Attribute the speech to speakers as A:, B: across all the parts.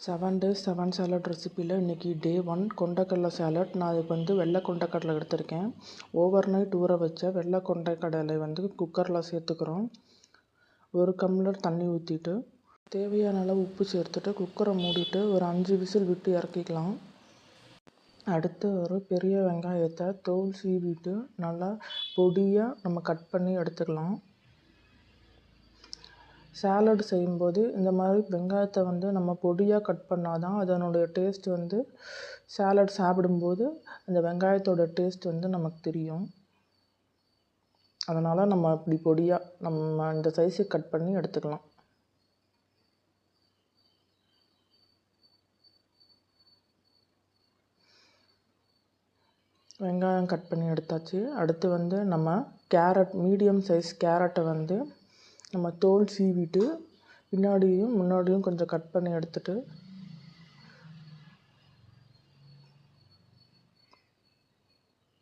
A: 7 days 7 salad ரெசிப்பியில் இன்றைக்கி டே 1 கொண்டக்கடலை salad. நான் அதுக்கு வெள்ளை கொண்டக்கடலை எடுத்திருக்கேன். ஓவர் நைட் ஊற வச்ச வெள்ளை கொண்டக்கடலை குக்கரில் சேர்த்துக்கிறோம். 1 டம்ளர் தண்ணி ஊற்றிட்டு தேவையான அளவு உப்பு சேர்த்துட்டு குக்கரை மூடிட்டு ஒரு 5 விசில் விட்டு இறக்கிக்கலாம். அடுத்து ஒரு பெரிய வெங்காயத்தை தோல் சீவிட்டு நல்லா பொடியாக நம்ம கட் பண்ணி எடுத்துக்கலாம். சாலட் செய்யும்போது இந்த மாதிரி வெங்காயத்தை நம்ம பொடியாக கட் பண்ணால் தான் அதனுடைய டேஸ்ட் சாலட் சாப்பிடும்போது அந்த வெங்காயத்தோட டேஸ்ட் நமக்கு தெரியும். அதனால் நம்ம இப்படி பொடியாக நம்ம இந்த சைஸுக்கு கட் பண்ணி எடுத்துக்கலாம். வெங்காயம் கட் பண்ணி எடுத்தாச்சு. அடுத்து நம்ம கேரட், மீடியம் சைஸ் கேரட்டை நம்ம தோல் சீவிட்டு பின்னாடியும் முன்னாடியும் கொஞ்சம் கட் பண்ணி எடுத்துட்டு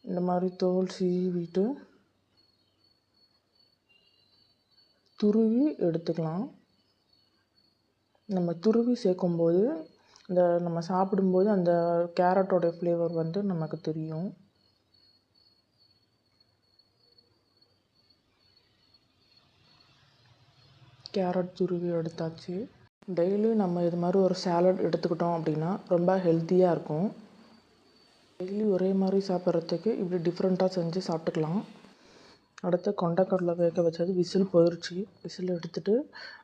A: இந்த மாதிரி தோல் சீவிட்டு துருவி எடுத்துக்கலாம். நம்ம துருவி சேர்க்கும்போது நம்ம சாப்பிடும்போது அந்த கேரட்டோட ஃப்ளேவர் நமக்கு தெரியும். கேரட் துருவி எடுத்தாச்சு. டெய்லி நம்ம இது மாதிரி ஒரு சாலட் எடுத்துக்கிட்டோம் அப்படின்னா ரொம்ப ஹெல்த்தியாக இருக்கும். டெய்லி ஒரே மாதிரி சாப்பிட்றதுக்கு இப்படி டிஃப்ரெண்ட்டாக செஞ்சு சாப்பிட்டுக்கலாம். அடுத்து கொண்டக்கடலை வேக வச்சது விசில் போயிடுச்சு. விசில் எடுத்துகிட்டு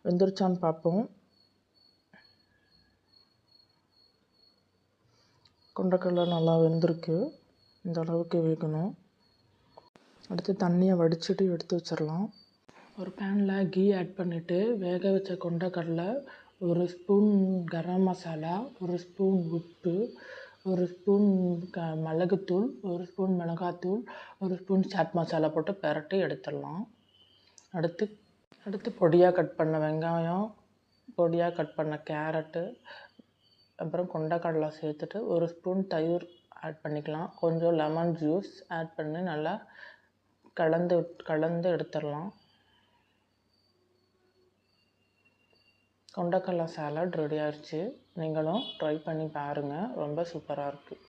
A: வெந்துருச்சான்னு பார்ப்போம். கொண்டக்கடலை நல்லா வெந்திருக்கு. இந்த அளவுக்கு வேகணும். அடுத்து தண்ணியை வடிச்சிட்டு எடுத்து வச்சிடலாம். ஒரு பேனில் கீ ஆட் பண்ணிவிட்டு வேக வச்ச கொண்டக்கடலை, 1 ஸ்பூன் கரம் மசாலா, 1 ஸ்பூன் உப்பு, 1 ஸ்பூன் மிளகுத்தூள், 1 ஸ்பூன் மிளகாத்தூள், 1 ஸ்பூன் சாட் மசாலா போட்டு பிரட்டி எடுத்துடலாம். அடுத்து பொடியாக கட் பண்ண வெங்காயம், பொடியாக கட் பண்ண கேரட்டு, அப்புறம் கொண்டக்கடலை சேர்த்துட்டு 1 ஸ்பூன் தயிர் ஆட் பண்ணிக்கலாம். கொஞ்சம் லெமன் ஜூஸ் ஆட் பண்ணி நல்லா கலந்து எடுத்துடலாம். கொண்டக்கடலை சாலட் ரெடி ஆயிடுச்சு. நீங்களும் ட்ரை பண்ணி பாருங்கள். ரொம்ப சூப்பராக இருக்குது.